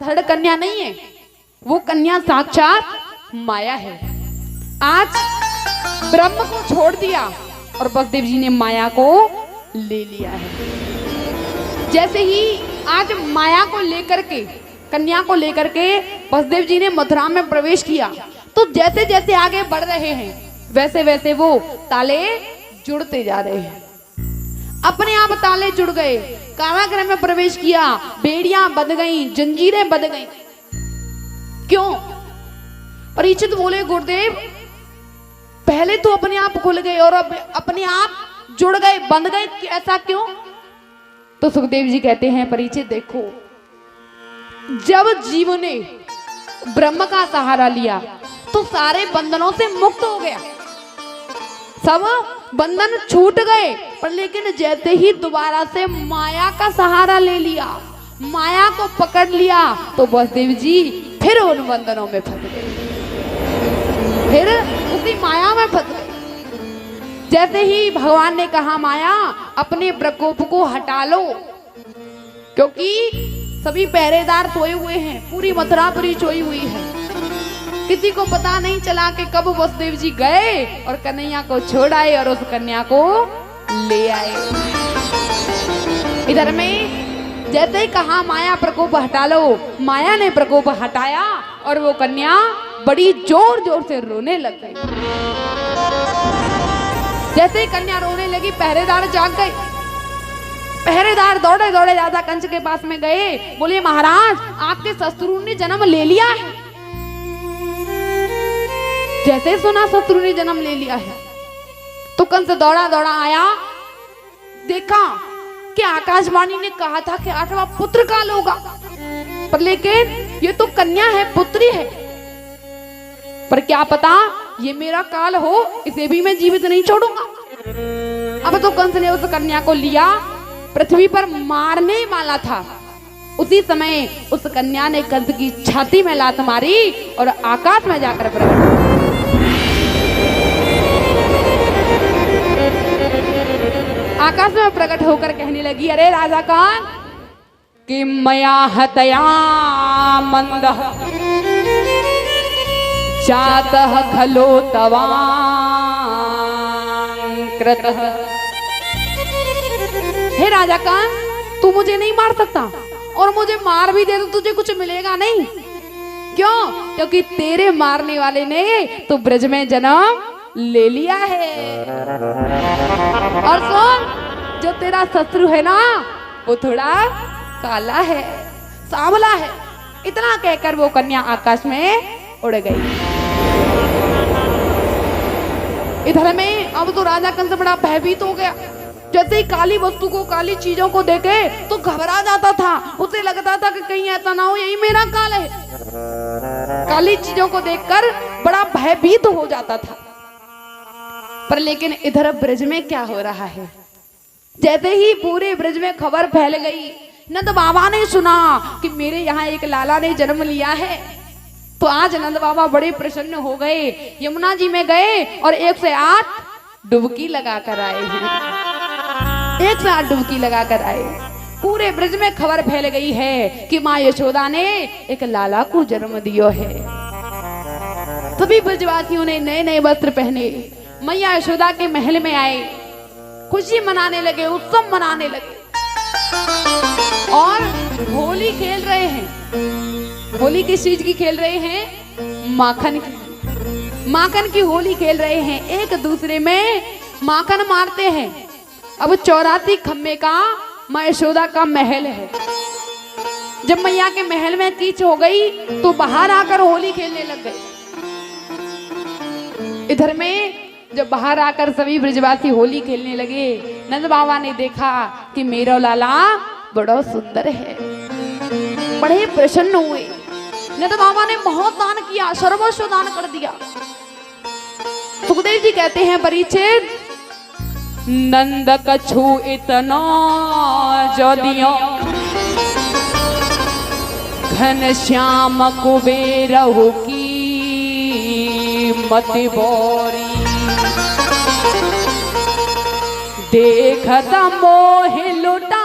धड़ कन्या नहीं है, वो कन्या साक्षात माया है। आज ब्रह्म को छोड़ दिया और वसुदेव जी ने माया को ले लिया है। जैसे ही आज माया को लेकर के, कन्या को लेकर के वसुदेव जी ने मथुरा में प्रवेश किया, तो जैसे जैसे आगे बढ़ रहे हैं वैसे वैसे वो ताले जुड़ते जा रहे हैं। अपने आप ताले जुड़ गए, कारागृह में प्रवेश किया, बेड़ियां बंध गईं, जंजीरें बंध गईं। क्यों? परीक्षित बोले गुरुदेव पहले तो अपने आप खुल गए और अब अपने आप जुड़ गए, बंध गए, ऐसा क्यों? तो सुखदेव जी कहते हैं परीक्षित देखो, जब जीव ने ब्रह्म का सहारा लिया तो सारे बंधनों से मुक्त हो गया, सब बंधन छूट गए। पर लेकिन जैसे ही दोबारा से माया का सहारा ले लिया, माया को पकड़ लिया, तो वसुदेव जी फिर उन बंधनों में फंस गए, फिर उसी माया में फंस गए। जैसे ही भगवान ने कहा माया अपने प्रकोप को हटा लो, क्योंकि सभी पहरेदार सोए हुए हैं, पूरी मथुरापुरी सोई हुई है, किसी को पता नहीं चला कि कब वसुदेव जी गए और कन्हैया को छोड़ आए और उस कन्या को ले आए। इधर में जैसे ही कहा माया प्रकोप हटा लो, माया ने प्रकोप हटाया और वो कन्या बड़ी जोर जोर से रोने लग गई। जैसे ही कन्या रोने लगी पहरेदार जाग गए। पहरेदार दौड़े दौड़े राजा कंस के पास में गए, बोले महाराज आपके शत्रु ने जन्म ले लिया है। जैसे सुना शत्रु ने जन्म ले लिया है तो कंस दौड़ा दौड़ा आया, देखा कि आकाशवाणी ने कहा था कि 8वां पुत्र काल होगा, पर लेकिन ये तो कन्या है, पुत्री है, पर क्या पता ये मेरा काल हो, इसे भी मैं जीवित नहीं छोड़ूंगा। अब तो कंस ने उस कन्या को लिया, पृथ्वी पर मारने वाला था, उसी समय उस कन्या ने कंस की छाती में लात मारी और आकाश में जाकर प्रकट। आकाश में प्रकट होकर कहने लगी, अरे राजा कान कि मया हतया मंदः जातः खलो तवां कृतः। हे राजा कान तू मुझे नहीं मार सकता, और मुझे मार भी दे तो तुझे कुछ मिलेगा नहीं। क्यों? क्योंकि तेरे मारने वाले ने तो ब्रज में जन्म ले लिया है। और सुन, जो तेरा शत्रु है ना वो थोड़ा काला है, सांवला है। इतना कहकर वो कन्या आकाश में उड़ गई। इधर में अब तो राजा कंस बड़ा भयभीत हो गया। जैसे ही काली वस्तु को, काली चीजों को देखे तो घबरा जाता था, उसे लगता था कि कहीं ऐसा ना हो यही मेरा काल है। काली चीजों को देखकर बड़ा भयभीत हो जाता था। पर लेकिन इधर ब्रज में क्या हो रहा है? जैसे ही पूरे ब्रज में खबर फैल गई, नंद बाबा ने सुना कि मेरे यहाँ एक लाला ने जन्म लिया है, तो आज नंद बाबा बड़े प्रसन्न हो गए, यमुना जी में गए और 108 डुबकी लगा कर आए हैं। 108 डुबकी लगा कर आए। पूरे ब्रज में खबर फैल गई है कि माँ यशोदा ने एक लाला को जन्म दियो है। सभी ब्रजवासियों ने नए नए वस्त्र पहने, मैया यशोदा के महल में आए, खुशी मनाने लगे, उत्सव मनाने लगे और होली खेल रहे हैं। होली किस चीज की खेल रहे हैं? माखन की। माखन की होली खेल रहे हैं, एक दूसरे में माखन मारते हैं। अब 84 खम्बे का माँ यशोदा का महल है। जब मैया के महल में कीच हो गई तो बाहर आकर होली खेलने लग गए। इधर में जब बाहर आकर सभी ब्रजवासी होली खेलने लगे, नंद बाबा ने देखा कि मेरा लाला बड़ा सुंदर है, बड़े प्रसन्न हुए। नंद बाबा ने बहुत दान किया, सर्वस्व दान कर दिया। सुखदेव जी कहते हैं परीक्षित, नंद कछु इतना जो दियो घन श्याम कुबेरहु की मति बोरी, देखत मोह लुटाए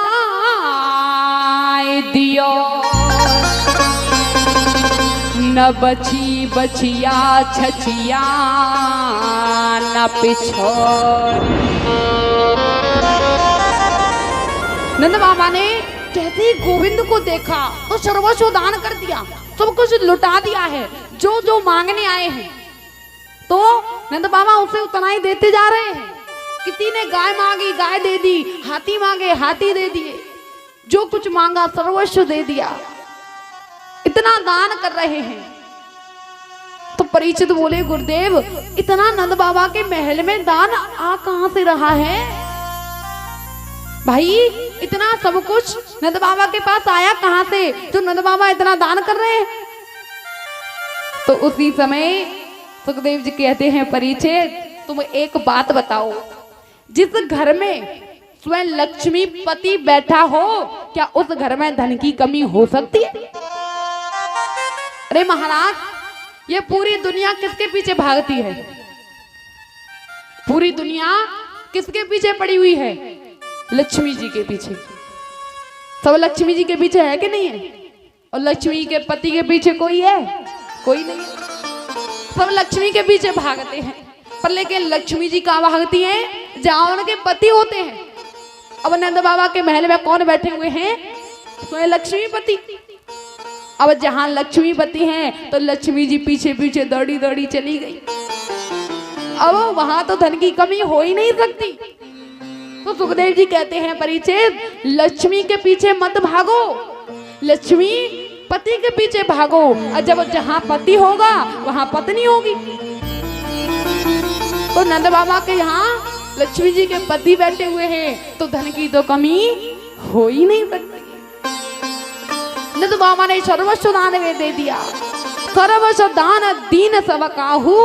दियो न बची बचिया छचिया न पिछोर। नंद बाबा ने कहते ही गोविंद को देखा तो सर्वस्व दान कर दिया, सब कुछ लुटा दिया है। जो जो मांगने आए हैं तो नंद बाबा उसे उतना ही देते जा रहे हैं। किसी ने गाय मांगी गाय दे दी, हाथी मांगे हाथी दे दिए, जो कुछ मांगा सर्वस्व दे दिया। इतना दान कर रहे हैं। तो परीक्षित बोले गुरुदेव इतना नंद बाबा के महल में दान आ कहां से रहा है? भाई इतना सब कुछ नंद बाबा के पास आया कहां से जो नंद बाबा इतना दान कर रहे हैं? तो उसी समय सुखदेव जी कहते हैं परीक्षित तुम एक बात बताओ, जिस घर में स्वयं लक्ष्मी पति बैठा हो क्या उस घर में धन की कमी हो सकती है? अरे महाराज ये पूरी दुनिया किसके पीछे भागती है? पूरी दुनिया किसके पीछे पड़ी हुई है? लक्ष्मी जी के पीछे। सब लक्ष्मी जी के पीछे है कि नहीं है? और लक्ष्मी के पति के पीछे कोई है? कोई नहीं। सब लक्ष्मी के पीछे भागते हैं, पर लेकिन लक्ष्मी जी कहाँ भागती हैं? जहाँ उनके पति होते हैं। अब नंद बाबा के महल में कौन बैठे हुए हैं? स्वयं लक्ष्मीपति। अब जहाँ लक्ष्मीपति हैं तो लक्ष्मी जी पीछे पीछे दौड़ी दौड़ी चली गई। अब वहां तो धन की कमी हो ही नहीं सकती। तो सुखदेव जी कहते हैं परीक्षित लक्ष्मी के पीछे मत भागो, लक्ष्मी पति के पीछे भागो। और जब जहां पति होगा वहां पत्नी होगी। तो नंद बाबा के यहाँ लक्ष्मी जी के पति बैठे हुए हैं तो धन की तो कमी हो ही नहीं सकती। नंद बाबा ने सर्वस्व दान में दे दिया। सर्वस्व दान दीन सब काहू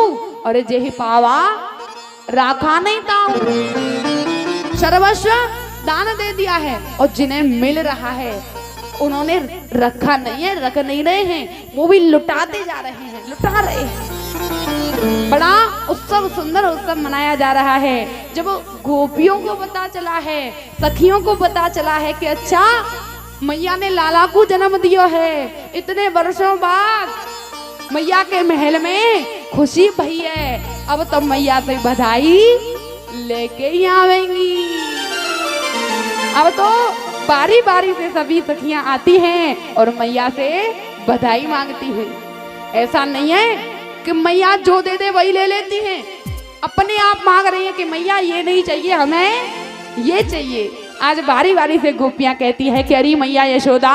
और जेहि पावा राखा नहीं ताऊ। सर्वस्व दान दे दिया है और जिन्हें मिल रहा है उन्होंने रखा नहीं है, रख नहीं रहे हैं, वो भी लुटाते जा रहे हैं, लुटा रहे हैं। बड़ा उत्सव सुंदर उत्सव मनाया जा रहा है। जब गोपियों को पता चला है, सखियों को पता चला है कि अच्छा मैया ने लाला को जन्म दिया है, इतने वर्षों बाद मैया के महल में खुशी भई है, अब तो मैया से बधाई लेके ही आवेंगी। अब तो बारी बारी से सभी सखियां आती हैं और मैया से बधाई मांगती है। ऐसा नहीं है कि मैया जो दे दे वही ले लेती हैं, अपने आप मांग रही है कि मैया ये नहीं चाहिए, हमें ये चाहिए। आज बारी बारी से गोपियां कहती है कि अरे मैया यशोदा